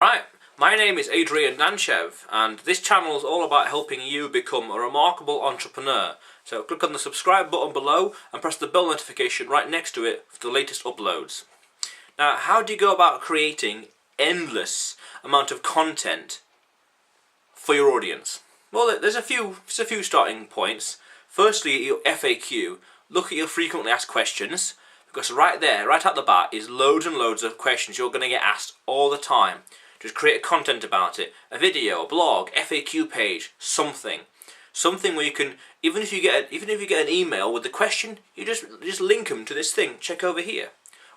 Right, my name is Nantchev, and this channel is all about helping you become a remarkable entrepreneur. So click on the subscribe button below and press the bell notification right next to it for the latest uploads. Now, how do you go about creating endless amount of content for your audience? Well, there's a few starting points. Firstly, your FAQ. Look at your frequently asked questions, because right there, right at the bat, is loads and loads of questions you're going to get asked all the time. Just create content about it, a video, a blog, FAQ page, something where you can, even if you get an email with the question, you just link them to this thing. Check over here,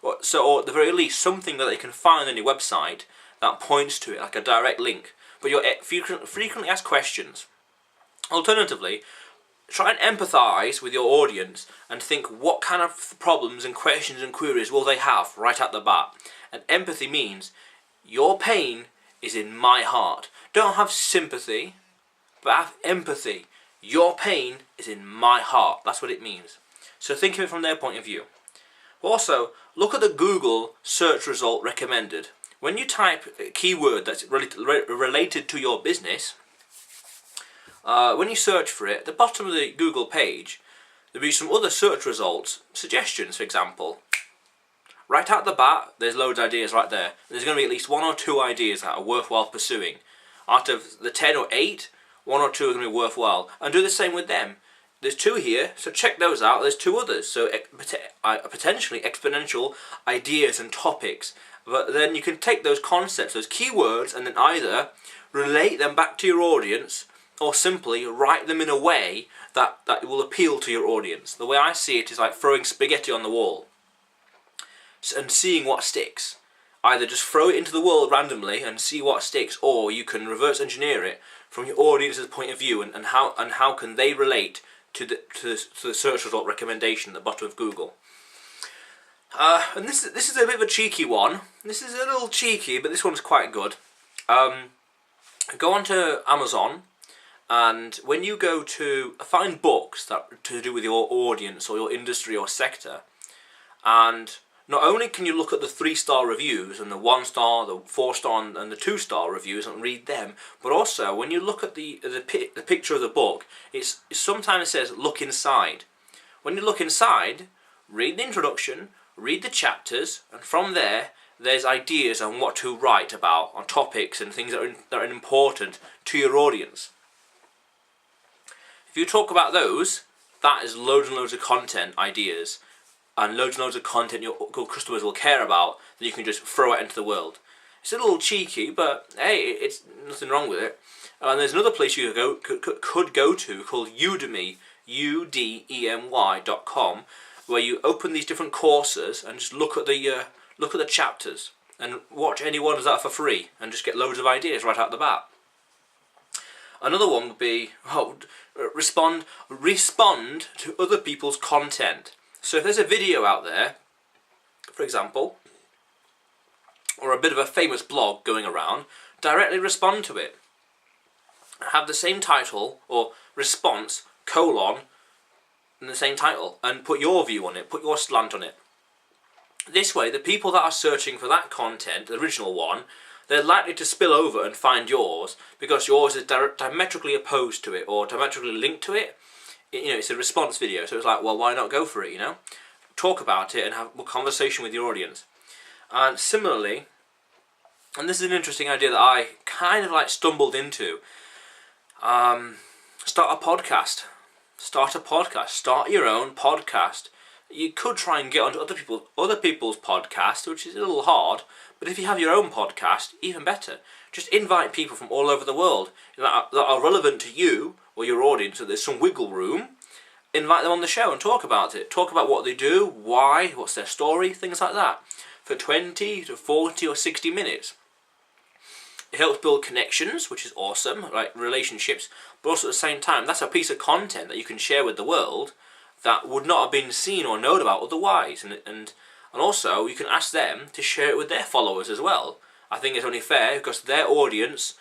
or at the very least, something that they can find on your website that points to it, like a direct link. But your frequently asked questions. Alternatively, try and empathise with your audience and think what kind of problems and questions and queries will they have right at the bat. And empathy means your pain is in my heart. Don't have sympathy, but have empathy. Your pain is in my heart. That's what it means. So think of it from their point of view. Also, look at the Google search result recommended. When you type a keyword that's related to your business, when you search for it, at the bottom of the Google page, there'll be some other search results, suggestions, for example. Right out the bat, there's loads of ideas right there. There's going to be at least 1 or 2 ideas that are worthwhile pursuing. Out of the 10 or 8, 1 or 2 are going to be worthwhile. And do the same with them. There's 2 here, so check those out. There's 2 others, so potentially exponential ideas and topics. But then you can take those concepts, those keywords, and then either relate them back to your audience, or simply write them in a way that will appeal to your audience. The way I see it is like throwing spaghetti on the wall and seeing what sticks. Either just throw it into the world randomly and see what sticks, or you can reverse engineer it from your audience's point of view and how can they relate to the search result recommendation at the bottom of Google. And this is a bit of a cheeky one. This is a little cheeky, but this one's quite good. Go onto Amazon, and when you go to find books that to do with your audience or your industry or sector, and not only can you look at the 3-star reviews and the 1-star, the 4-star and the 2-star reviews and read them, but also when you look at the picture of the book, it sometimes says look inside. When you look inside, read the introduction, read the chapters, and from there's ideas on what to write about, on topics and things that are important to your audience. If you talk about those, that is loads and loads of content ideas, and loads of content your customers will care about that you can just throw out into the world. It's a little cheeky, but hey, it's nothing wrong with it. And there's another place you could go to called Udemy, udemy.com, where you open these different courses and just look at the chapters and watch any one of that for free and just get loads of ideas right out the bat. Another one would be respond to other people's content. So if there's a video out there, for example, or a bit of a famous blog going around, directly respond to it. Have the same title or response, colon, in the same title, and put your view on it, put your slant on it. This way, the people that are searching for that content, the original one, they're likely to spill over and find yours, because yours is diametrically opposed to it, or diametrically linked to it. It's a response video, so it's like, well, why not go for it, Talk about it and have a conversation with your audience. And similarly, and this is an interesting idea that I kind of stumbled into, start a podcast. Start your own podcast. You could try and get onto other people's podcasts, which is a little hard, but if you have your own podcast, even better. Just invite people from all over the world that are relevant to you or your audience, so there's some wiggle room. Invite them on the show and talk about it. Talk about what they do, why, what's their story, things like that. For 20 to 40 or 60 minutes. It helps build connections, which is awesome, like relationships, but also at the same time, that's a piece of content that you can share with the world that would not have been seen or known about otherwise. And also, you can ask them to share it with their followers as well. I think it's only fair, because their audience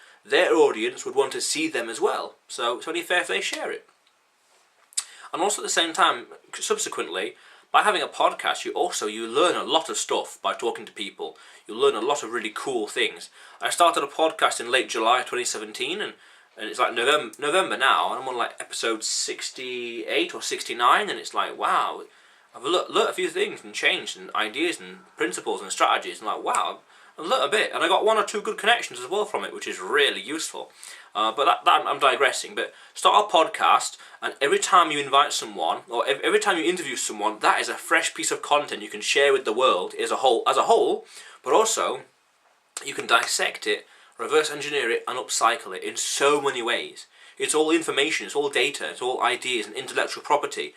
would want to see them as well. So it's only fair if they share it. And also at the same time, subsequently, by having a podcast, you learn a lot of stuff by talking to people. You learn a lot of really cool things. I started a podcast in late July 2017, and it's like November now, and I'm on like episode 68 or 69, and it's like, wow, I've learnt a few things and changed and ideas and principles and strategies, and like, wow, I've learnt a bit, and I got one or two good connections as well from it, which is really useful. But that I'm digressing. But start a podcast, and every time you invite someone, or every time you interview someone, that is a fresh piece of content you can share with the world as a whole. But also, you can dissect it, reverse engineer it, and upcycle it in so many ways. It's all information, it's all data, it's all ideas and intellectual property,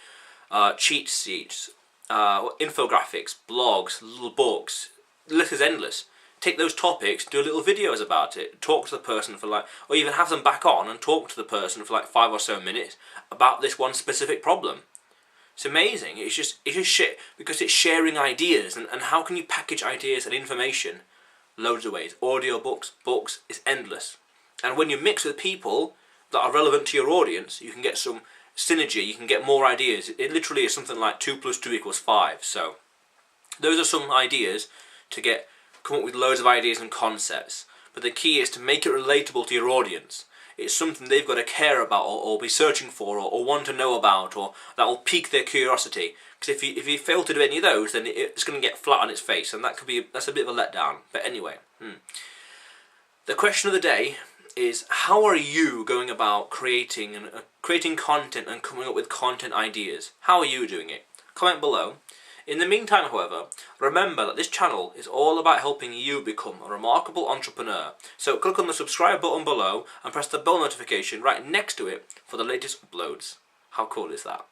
cheat sheets, infographics, blogs, little books. The list is endless. Take those topics, do little videos about it, talk to the person for like, or even have them back on and talk to the person for like 5 or so minutes about this one specific problem. It's amazing. It's just shit, because it's sharing ideas, and how can you package ideas and information? Loads of ways. Audio books, it's endless. And when you mix with people that are relevant to your audience, you can get some synergy, you can get more ideas. It literally is something like 2 + 2 = 5. So those are some ideas to come up with loads of ideas and concepts. But the key is to make it relatable to your audience. It's something they've got to care about, or be searching for, or want to know about, or that will pique their curiosity. Because if you fail to do any of those, then it's going to get flat on its face, and that's a bit of a letdown. But anyway, the question of the day is, how are you going about creating content and coming up with content ideas? How are you doing it? Comment below. In the meantime, however, remember that this channel is all about helping you become a remarkable entrepreneur. So click on the subscribe button below and press the bell notification right next to it for the latest uploads. How cool is that?